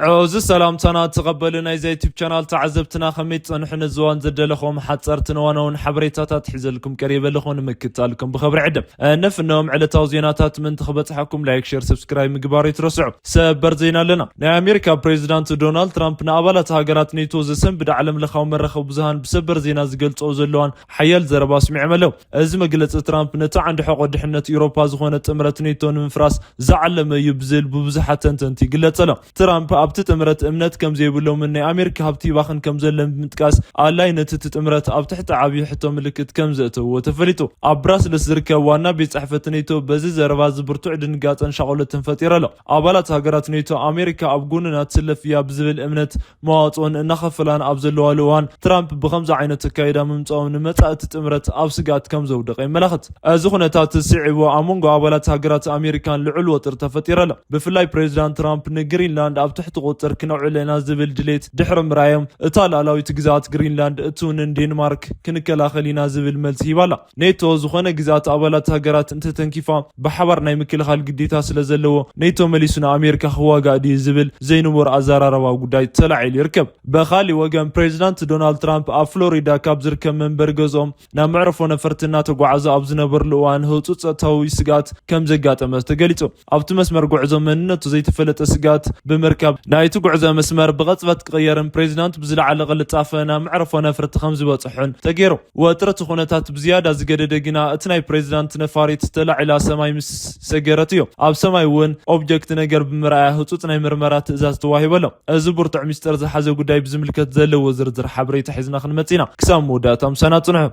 عوز السلام تنا تقبلنا زي يوتيوب قناة تعذبتنا خميت نحن الزوان زدلكم حصرتنا وانا حبريتات تحزلكم قريبا لكم مكتالكم بخبر عدم نفنهم على توزينات من تخبطحكم لايك شير سبسكرايب مقبار يترسعوا سبر زينا لنا امريكا بريزيدنت دونالد ترامب نابلت هاجرات نيتو زسم بدا علم لخاو مرخو بزهان بسبر زينا زقلصو زلوان حيال زربا سمع ملو از مجلس ترامب نتا عند حق دحنه اوروبا زخونه تمرت نيتو منفراس زعلم يبزل ببزحه تنتنتي قلت ترامب ابت تمرت امنت كم زي بلو من امريكا هبتي باخن كم زلم متقاس الاي نتت تمرت اب تحت عبي حتى ملكت كم زتو وتفليتو ابراس لسركه وانا بيصحفت نيتو بزي زربا زبرتو دنقاطن شغله تنفطيره له ابالات هاجرات نيتو امريكا ابغوننا تسلف يا بزبل امنت مواطن نخفلان ابزلوا لوان ترامب بخمسه عينت كايدا ممصون مصات تمرت اب سغات كم زودق ملخت ازخنتات سعيبو امونغو ابالات هاجرات امريكان لعل وتر تفطيره له بفلاي بريزيدنت ترامب نجرينلاند اب تحت قطر كنوع لنا زبل دليت دحر مرايم اطالالاوي تجزات جرينلاند اتون دنمارك كنكلا خلينا زبل ملسي بالا نيتو زخونه جزات ابالات هاجرات انت تنكيفا بحبر ناي مكلخال قديتا سلازلو نيتو مليسنا امريكا خوا قاعدي زبل زينمور ازاراروا غداي تلعيل يركب بخالي وجن بريزيدنت دونالد ترامب افلوريدا كابزر كم منبر غزوم نا معرفو نفرتنا تغعزا ابزنبر لوان هوصصتاوي سغات كم زغاطمس تغليصو ابت مسمر غعزو مننتو زيتفلت سغات بمركب نايتو غعزا مسمر بغصبت قيرن بريزيدنت بزلعل غلطافنا معرفو نفرت خمز بصحن تغيرو وترت خونتات بزياده زغددغنا اتناي بريزيدنت نفاريت تلعلا سماي مس سغرتيو اب سماي ون اوبجكت نجر بمرأة هتصناي مرمرات ازاز تواهبلو از برتع مستر زحازو غداي بزملكت زلو زرزر حبريت حزنا خنمتينا كسام وداتم سناتنا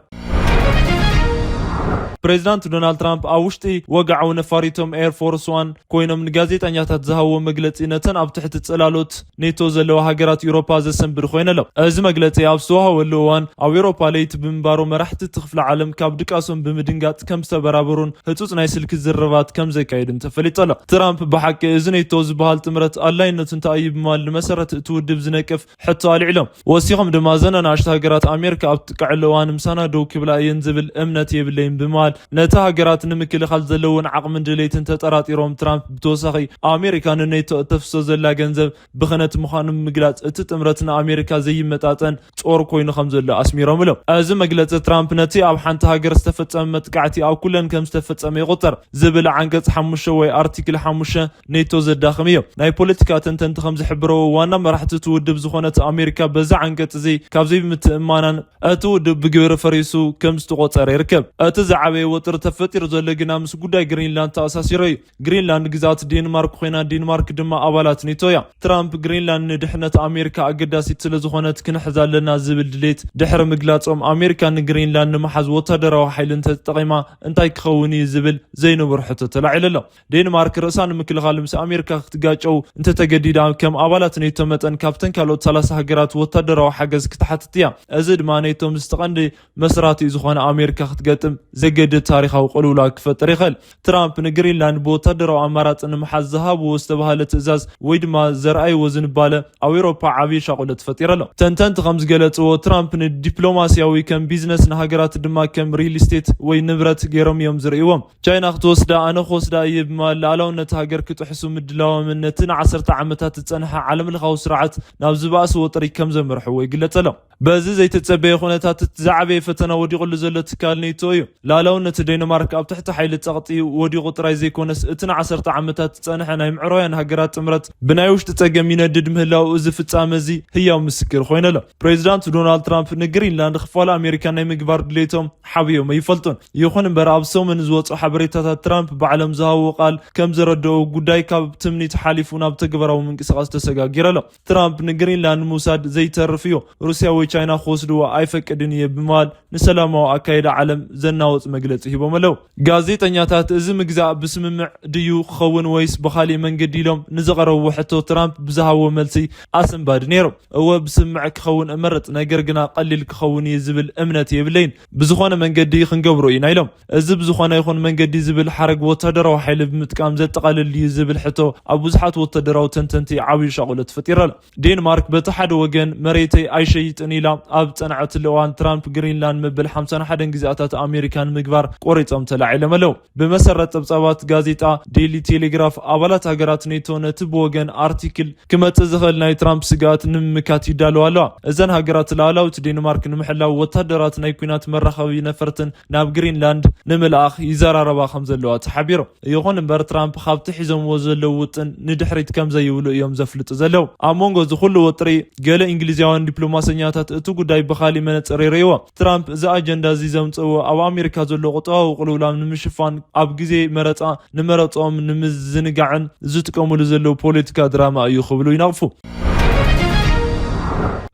بريزيدنت دونالد ترامب اوشتي وقعوا نفاريتهم اير فورس 1 كوينم نغازيطانياتات زهاو مغلصينتن اب تحت تصلالوت نيتو زلو هاجرات اوروبا زسنبر خوينلو از مغلصي اب سوها ولوان او اوروبا ليت بمبارو مرحت تخفل عالم كاب دقاسون بمدنغات كم سبرابرون هتص ناي سلك زربات كم زكايدن تفليطلو ترامب بحق از نيتو زبال تمرت الاينت انتايب مال مسرت تودب زنقف حتى علعلم وسيهم دمازنا ناشت هاجرات امريكا اب تقعلوان مسانا دو كبلا ينزبل امنت يبلين بمال نتا هاجرات نمكل خال زلون عقم دليتن تطراطيروم ترامب بتوسخي امريكان نيتو تفسو زلا ገንዘብ بخنت مخانم مغلاص اتتمرتنا امريكا زي متاطن ጦር ኮይኑ ከም ዘሎ አስሚሮም ለው እዚ መግለጽ ትራምፕ ነቲ ኣብ ሓንቲ ሃገር ዝተፈጸመ መጥቃዕቲ ኣብ ኩለን ከም ዝተፈጸመ ይቆጠር ዝብል አንቀጽ 5 ወይ አርቲክል 5 ኔቶ ዘዳኽም እዩ ናይ ፖለቲካ ተንተንቲ ከም ዝሕብረው ዋና መራሕቲ ትውድብ ዝኾነት አሜሪካ በዛ አንቀጽ እዚ ካብ ዘይ ምትእማናን እትውድብ ብግብሪ ፈሪሱ ከም ዝተቆጠረ ይርከብ እቲ ዝዓበየ ወጥር ተፈጢሩ ዘሎ ግና ምስ ጉዳይ ግሪንላንድ ተኣሳሲሩ እዩ ግሪንላንድ ግዛት ዴንማርክ ኮይና ዴንማርክ ድማ አባላት ኔቶ እያ ትራምፕ ግሪንላንድ ንድሕነት አሜሪካ አገዳሲት ስለ ዝኾነት ክንሕዛለና ዝብል ድሌት ድሕሪ ምግላጾም አሜሪካ ንግሪንላንድ መሓዝ ወታደራዊ ሓይልን ተጠቂማ እንታይ ክኸውን ዝብል ዘይንብር ሕቶ ተላዒለሎ ዴንማርክ ርእሳን ምክልኻል ምስ አሜሪካ ክትጋጨው እንተተገዲዳ ከም አባላት ኔቶ መጠን ካብተን ካልኦት 30 ሃገራት ወታደራዊ ሓገዝ ክትሓትት እያ እዚ ድማ ኔቶ ምስ ተቐንዲ መስራቲ ዝኾነ አሜሪካ ክትገጥም ዘገድ ታሪኻዊ ቁልውላ ክፈጥር ይኽእል ትራምፕ ንግሪንላንድ በወታደራዊ አማራጭ ንምሓዝ ዝሃብዎ ዝተባሃለ ትእዛዝ ወይ ድማ ዘርአይ ወዝን ባለ ኣብ ኤውሮፓ ዓብይ ሻቆለት ፈጢረሎ ተንተንቲ ከም ዝገለጽዎ ትራምፕ ንዲፕሎማሲያዊ ከም ቢዝነስ ንሃገራት ድማ ከም ሪል ስቴት ወይ ንብረት ገይሮም እዮም ዝርእይዎም ቻይና ክትወስዳ ኣነ ክወስዳ ይብማ ላዕላውነት ሃገር ክትሕሱ ምድላዎም ነትን 10 ዓመታት ዝጸንሐ ዓለም ለኻዊ ስርዓት ናብ ዝባእስ ወጥሪ ከም ዘመርሕዎ ይግለጸሎ በዚ ዘይተጸበየ ኩነታት ዝዓበየ ፈተና ወዲቑሉ ዘሎ ትካል ኔቶ እዩ ላዕላውነት ዴንማርክ ኣብ ትሕቲ ሓይሊ ጸቕጢ ወዲቑ ጥራይ ዘይኮነስ እትን 10 ዓመታት ዝጸንሐ ናይ ምዕራባውያን ሃገራት ጥምረት ብናይ ውሽጢ ጸገም ይነድድ ምህላው እዚ ፍጻመ እዚ ህያው ምስክር ኮይነሎ ፕሬዚዳንት ዶናልድ ትራምፕ ንግሪንላንድ ክፋል አሜሪካ ናይ ምግባር ድሌቶም ሓብዮም ይፈልጡን ይኹን እምበር ኣብ ሰሙን ዝወፁ ሓበሬታታት ትራምፕ ባዕሎም ዝሃብዎ ቃል ከም ዘረድኡ ጉዳይ ካብ ትምኒት ሓሊፉ ናብ ተግባራዊ ምንቅስቓስ ተሰጋጊረሎ ትራምፕ ንግሪንላንድ ሙሳድ ዘይተርፍ እዩ ሩስያ ወይ ቻይና ክወስድዎ ኣይፈቅድን እየ ብማል ንሰላማዊ ኣካይዳ ዓለም ዘናወፅ መግለፂ ሂቦም ኣለው ጋዜጠኛታት እዚ ምግዛእ ብስምምዕ ድዩ ክኸውን ወይስ ብኻሊእ መንገዲ ኢሎም ንዘቐረብዎ ሕቶ ትራምፕ ብዝሃብዎ መልሲ ኣስንባድ ነይሮም እወ ብስምዕ ክኸውን እመርጽ ነገር ግና ቀሊል ክኸውን ዝብል እምነት የብለይን ብዝኾነ መንገዲ ክንገብሮ ኢና ኢሎም እዚ ብዝኾነ ይኹን መንገዲ ዝብል ሓረግ ወታደራዊ ሓይሊ ብምጥቃም ዘጠቃልል ዝብል ሕቶ ኣብ ብዙሓት ወታደራዊ ተንተንቲ ዓብይ ሻቆለት ፈጢረሎ ዴንማርክ በቲ ሓደ ወገን መሬተይ ኣይሸይጥን ኢላ ኣብ ጸንዐት ልዋን ትራምፕ ግሪንላንድ መበል 51 ግዛታት ኣሜሪካን ምግባር ቆሪጾም ተላዒሎም ኣለው። ብመሰረት ጸብጻባት ጋዜጣ ዴይሊ ቴሌግራፍ ኣባላት ሃገራት ኔቶ ነቲ ብወገን ኣርቲክል ክመጽእ ዝኽእል ናይ ትራምፕ ስጋት ንምምካት ይዳለዋ ኣለዋ። እዘን ሃገራት ላዕላዊት ዴንማርክ ንምሕላው ወታደራት ናይ ኩናት መራኸቢ ነፈርትን ናብ ግሪንላንድ ንምልኣኽ ይዘራረባ ከም ዘለዋ ተሓቢሩ። ይኹን እምበር ትራምፕ ካብቲ ሒዞምዎ ዘለው ውጥን ንድሕሪት ከም ዘይብሉ እዮም ዘፍልጡ ዘለው። ኣብ መንጎ እዚ ኩሉ ወጥሪ ገለ እንግሊዛውያን ዲፕሎማሰኛታት እቲ ጉዳይ ብኻሊእ መነጽር ይርእይዎ። ትራምፕ እዚ ኣጀንዳ እዚ ዘምጽእዎ ኣብ ኣሜሪካ ዘሎ ቁጠባዊ ቅልውላም ንምሽፋን ኣብ ግዜ መረጻ ንመረጾም ንምዝንጋዕን ዝጥቀምሉ ዘለው ፖለቲካ ድራማ እዩ ክብሉ ይነቕፉ።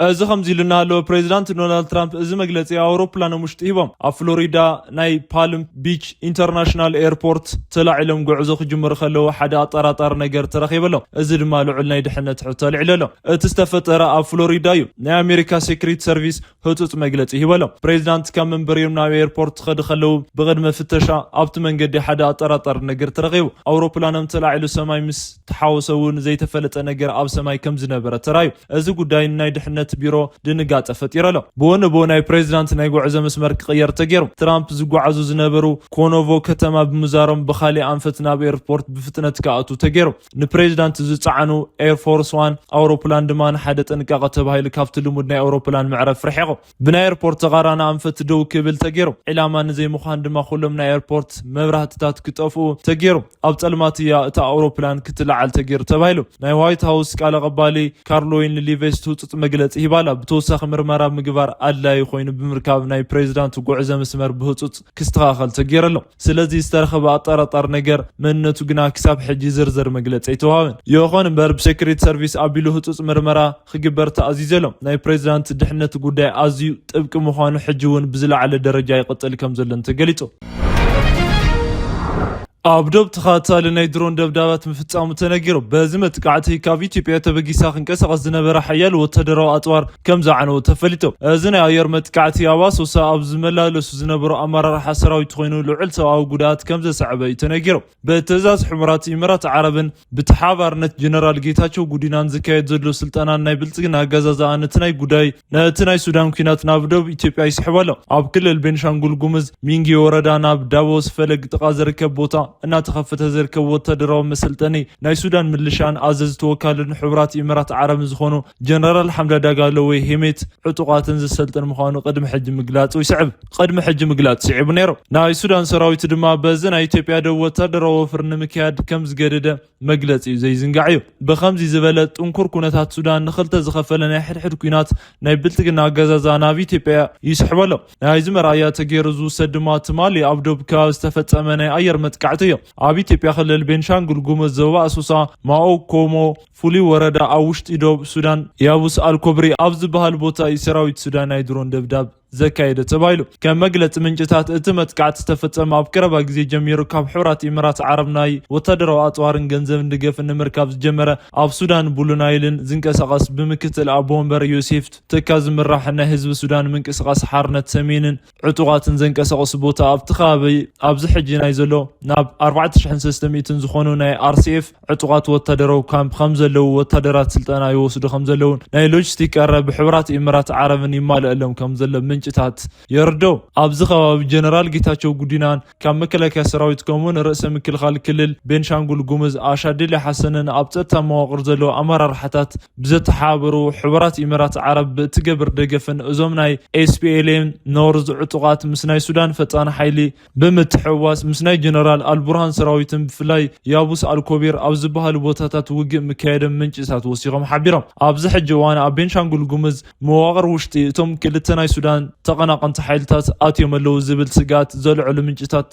እዚ ከምዚ ኢሉና ኣሎ ፕሬዚዳንት ዶናልድ ትራምፕ እዚ መግለጺ ኣውሮፕላኖም ውሽጢ ሂቦም ኣብ ፍሎሪዳ ናይ ፓልም ቢች ኢንተርናሽናል ኤርፖርት ተላዒሎም ጉዕዞ ክጅምሩ ከለዉ ሓደ ኣጠራጣሪ ነገር ተረኺበሎም። እዚ ድማ ልዑል ናይ ድሕነት ሕቶ ኣልዒለሎ። እቲ ዝተፈጠረ ኣብ ፍሎሪዳ እዩ። ናይ ኣሜሪካ ሴክሪት ሰርቪስ ህፁፅ መግለጺ ሂበሎም። ፕሬዚዳንት ካብ መንበሪኦም ናብ ኤርፖርት ክኸዱ ከለዉ ብቅድመ ፍተሻ ኣብቲ መንገዲ ሓደ ኣጠራጣሪ ነገር ተረኺቡ። ኣውሮፕላኖም ተላዒሉ ሰማይ ምስ ተሓወሰ እውን ዘይተፈለጠ ነገር ኣብ ሰማይ ከም ዝነበረ ተራዩ። እዚ ጉዳይ ናይ ድሕነት ቢሮ ድንጋጸ ፈጢረሎ። ብወንቦ ናይ ፕሬዚዳንት ናይ ጉዕዞ መስመር ክቕየር ተገይሩ። ትራምፕ ዝጓዓዙ ዝነበሩ ኮኖቮ ከተማ ብምዛሮም ብኻሊእ ኣንፈት ናብ ኤርፖርት ብፍጥነት ክኣቱ ተገይሩ። ንፕሬዚዳንት ዝጸዓኑ ኤርፎርስ ዋን ኣውሮፕላን ድማ ንሓደ ጥንቃቐ ተባሂሉ ካብቲ ልሙድ ናይ ኣውሮፕላን መዕረፍ ርሒቑ ብናይ ኤርፖርት ተቓራኒ ኣንፈት ደው ክብል ተገይሩ። ዒላማ ንዘይምዃን ድማ ኩሎም ናይ ኤርፖርት መብራህትታት ክጠፍኡ ተገይሩ። ኣብ ጸልማት እያ እታ ኣውሮፕላን ክትለዓል ተገይሩ ተባሂሉ። ናይ ዋይት ሃውስ ቃል ኣቐባሊ ካርሎይን ሊቬስት ህፁፅ መግለጺ ሂባላ ብተወሳኺ ምርመራ ምግባር ኣድላይ ኮይኑ ብምርካብ ናይ ፕሬዚዳንት ጉዕዞ መስመር ብህፁፅ ክስተኻኸል ተገይረሎ። ስለዚ ዝተረኸበ ኣጠራጣሪ ነገር መንነቱ ግና ክሳብ ሕጂ ዝርዝር መግለፂ ኣይተዋሃበን። ይኹን እምበር ብሴክሬት ሰርቪስ ኣቢሉ ህፁፅ ምርመራ ክግበር ተኣዚዘሎም። ናይ ፕሬዚዳንት ድሕነት ጉዳይ ኣዝዩ ጥብቂ ምዃኑ ሕጂ እውን ብዝለዓለ ደረጃ ይቕፅል ከም ዘሎን ተገሊጹ። ኣብ ዶብ ተኻታሊ ናይ ድሮን ደብዳባት ምፍጻሙ ተነጊሩ። በዚ መጥቃዕቲ ካብ ኢትዮጵያ ተበጊሳ ክንቀሳቐስ ዝነበረ ሓያል ወተሃደራዊ ኣጽዋር ከም ዝዓነወ ተፈሊጡ። እዚ ናይ ኣየር መጥቃዕቲ ኣብ ኣሶሳ ኣብ ዝመላለሱ ዝነበሩ ኣመራርሓ ሰራዊት ኮይኑ ልዑል ሰብኣዊ ጉድኣት ከም ዘስዓበ እዩ ተነጊሩ። ብትእዛዝ ሕሙራት ኢሚራት ዓረብን ብተሓባርነት ጀነራል ጌታቸው ጉዲናን ዝካየድ ዘሎ ስልጠናን ናይ ብልጽግና ኣገዛዝኣ ነቲ ናይ ሱዳን ኩናት ናብ ዶብ ኢትዮጵያ ይስሕብ ኣሎ። ኣብ ክልል ቤንሻንጉል ጉሙዝ ሚንጊ ወረዳ ናብ ዳቦስ ፈለግ ጥቓ ዝርከብ ቦታ እናተኸፈተ ዝርከብ ወተሃደራዊ መሰልጠኒ ናይ ሱዳን ምልሻን ኣዘዝቲ ወካልን ሕቡራት ኢሚራት ዓረብ ዝኾኑ ጀነራል ሐምዳ ዳጋሎ ወይ ሄሜት ዕጡቓትን ዝሰልጥን ምዃኑ ቅድሚ ሕጂ ምግላጽ ይስዕብ ነይሩ። ናይ ሱዳን ሰራዊት ድማ በዚ ናይ ኢትዮጵያ ደው ወተሃደራዊ ወፍሪ ንምክያድ ከም ዝገደደ መግለፂ እዩ ዘይዝንጋዕ እዩ። ብኸምዚ ዝበለ ጥንኩር ኩነታት ሱዳን ንኽልተ ዝኸፈለ ናይ ሕድሕድ ኩናት ናይ ብልጽግና ኣገዛዝኣ ናብ ኢትዮጵያ ይስሕብ ኣሎ። ናይዚ መርኣያ ተገይሩ ዝውሰድ ድማ ትማሊ ኣብ ዶብ ከባቢ ዝተፈጸመ ናይ ኣየር መጥቃዕቲ እዩ። ኣብ ኢትዮጵያ ክልል ቤንሻንጉል ጉሙዝ ዞባ ኣሶሳ ማኦ ኮሞ ፍሉይ ወረዳ ኣብ ውሽጢ ዶብ ሱዳን ያቡስ አልኮብሪ ኣብ ዝበሃል ቦታ እዩ ሰራዊት ሱዳን ናይ ድሮን ደብዳብ ዘካየደ ተባሂሉ። ከም መግለፂ ምንጭታት እቲ መጥቃዕቲ ዝተፈጸመ ኣብ ቀረባ ግዜ ጀሚሩ ካብ ሕቡራት ኢሚራት ዓረብ ናይ ወተሃደራዊ ኣጽዋርን ገንዘብ ንገፍን ንምርካብ ዝጀመረ ኣብ ሱዳን ብሉ ናይልን ዝንቀሳቐስ ብምክትል ኣቦ ወንበር ዮሴፍ ትካ ዝምራሕ ናይ ህዝቢ ሱዳን ምንቅስቓስ ሓርነት ሰሜንን ዕጡቓትን ዘንቀሳቐሱ ቦታ ኣብቲ ከባቢ ኣብዚ ሕጂ ናይ ዘሎ ናብ 4300 ዝኾኑ ናይ RCF ዕጡቓት ወተሃደራዊ ካምፕ ከም ዘለዉ ወተሃደራት ስልጠና ይወስዱ ከም ዘለውን ናይ ሎጂስቲክ ቀረብ ብሕቡራት ኢሚራት ዓረብን ይማልአሎም ከም ዘሎ ምንጭታት የርደው። ኣብዚ ከባቢ ጀነራል ጌታቸው ጉዲናን ካብ መከላከያ ሰራዊት ከምኡውን ርእሰ ምክልኻል ክልል ቤንሻንጉል ጉሙዝ ኣሻድሊ ሓሰንን ኣብ ፀጥታ መዋቕር ዘለዎ ኣመራርሓታት ብዘተሓባበሩ ሕቡራት ኢሚራት ዓረብ ብእትገብር ደገፍን እዞም ናይ SPLM ኖርዝ ዕጡቓት ምስ ናይ ሱዳን ፈጣን ሓይሊ ብምትሕዋስ ምስ ናይ ጀነራል አልቡርሃን ሰራዊትን ብፍላይ ያቡስ አልኮቢር ኣብ ዝበሃሉ ቦታታት ውግእ ምካየዶም ምንጭታት ወሲኾም ሓቢሮም። ኣብዚ ሕጂ እዋን ኣብ ቤንሻንጉል ጉሙዝ መዋቕር ውሽጢ እቶም ክልተ ናይ ሱዳን ተቐናቐንቲ ሓይልታት ኣትዮም ኣለዉ ዝብል ስጋት ዘልዕሉ ምንጭታት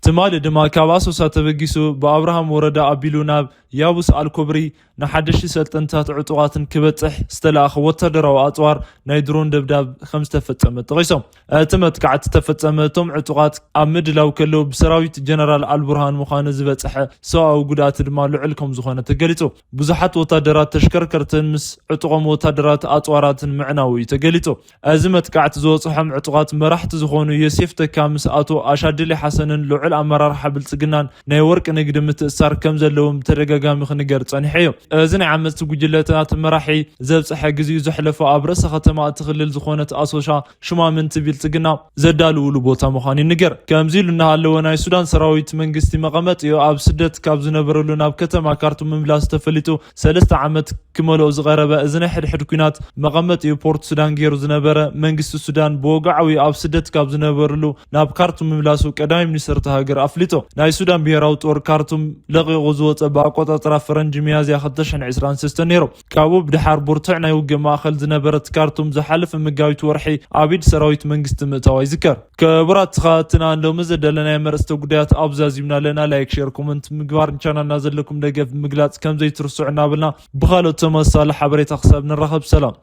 ትማሊ ድማ ካብ ኣሶሳ ተበጊሱ ብኣብርሃም ወረዳ ኣቢሉ ናብ ያቡስ አልኮብሪ ንሓደሽቲ ሰልጠንታት ዕጡቓትን ክበፅሕ ዝተለኣኸ ወተሃደራዊ ኣጽዋር ናይ ድሮን ደብዳብ ከም ዝተፈጸመ ጠቒሶም። እቲ መጥቃዕቲ ዝተፈጸመ እቶም ዕጡቓት ኣብ ምድላው ከለዉ ብሰራዊት ጀነራል አልቡርሃን ምዃኑ ዝበፅሐ ሰብኣዊ ጉድኣት ድማ ልዑል ከም ዝኾነ ተገሊጹ። ብዙሓት ወታደራት ተሽከርከርትን ምስ ዕጡቖም ወታደራት ኣጽዋራትን ምዕናው እዩ ተገሊጹ። እዚ መጥቃዕቲ መጥቃዕቲ ዝበፅሖም ዕጡቃት መራሕቲ ዝኾኑ ዮሴፍ ተካምስ ኣቶ ኣሻድሊ ሓሰንን ልዑል ኣመራርሓ ብልጽግናን ናይ ወርቂ ንግዲ ምትእስሳር ከም ዘለዎም ተደጋጋሚ ክንገር ጸኒሐ እዩ። እዚ ናይ ዓመፅቲ ጉጅለታት መራሒ ዘብፅሐ ግዜኡ ዘሕለፈ ኣብ ርእሰ ከተማ እትኽልል ዝኾነት ኣሶሻ ሽማምንቲ ብልጽግና ዘዳልውሉ ቦታ ምዃኑ ይንገር። ከምዚ ኢሉ እናሃለወ ናይ ሱዳን ሰራዊት መንግስቲ መቐመጢኡ ኣብ ስደት ካብ ዝነበረሉ ናብ ከተማ ካርቱም ምምላስ ተፈሊጡ 3 ዓመት ክመልኦ ዝቐረበ እዚ ናይ ሕድሕድ ኩናት መቐመጢኡ ፖርት ሱዳን ገይሩ ዝነበረ መንግስቲ ሱዳን ብወግዓዊ ኣብ ስደት ካብ ዝነበረሉ ናብ ካርቱም ምምላሱ ቀዳማይ ሚኒስትር ሃገር ኣፍሊጦ። ናይ ሱዳን ብሄራዊ ጦር ካርቱም ለቂቑ ዝወፀ ብኣቆጣፅራ ፈረንጂ ሚያዝያ 2023 ነይሩ። ካብኡ ብድሓር ቡርቱዕ ናይ ውግእ ማእኸል ዝነበረት ካርቱም ዝሓለፈ መጋቢት ወርሒ ኣብ ኢድ ሰራዊት መንግስቲ ምእታዋ ይዝከር። ክቡራት ተኸታተልትና ሎሚ ዘደለናይ መርእስተ ጉዳያት ኣብዛዚምና ኣለና። ላይክ ሼር ኮመንት ምግባር ቻናልና ዘለኩም ደገፍ ምግላጽ ከም ዘይትርስዑ እናበልና ብኻልኦት ተመሳሳሊ ሓበሬታ ክሳብ ንራኸብ ሰላም።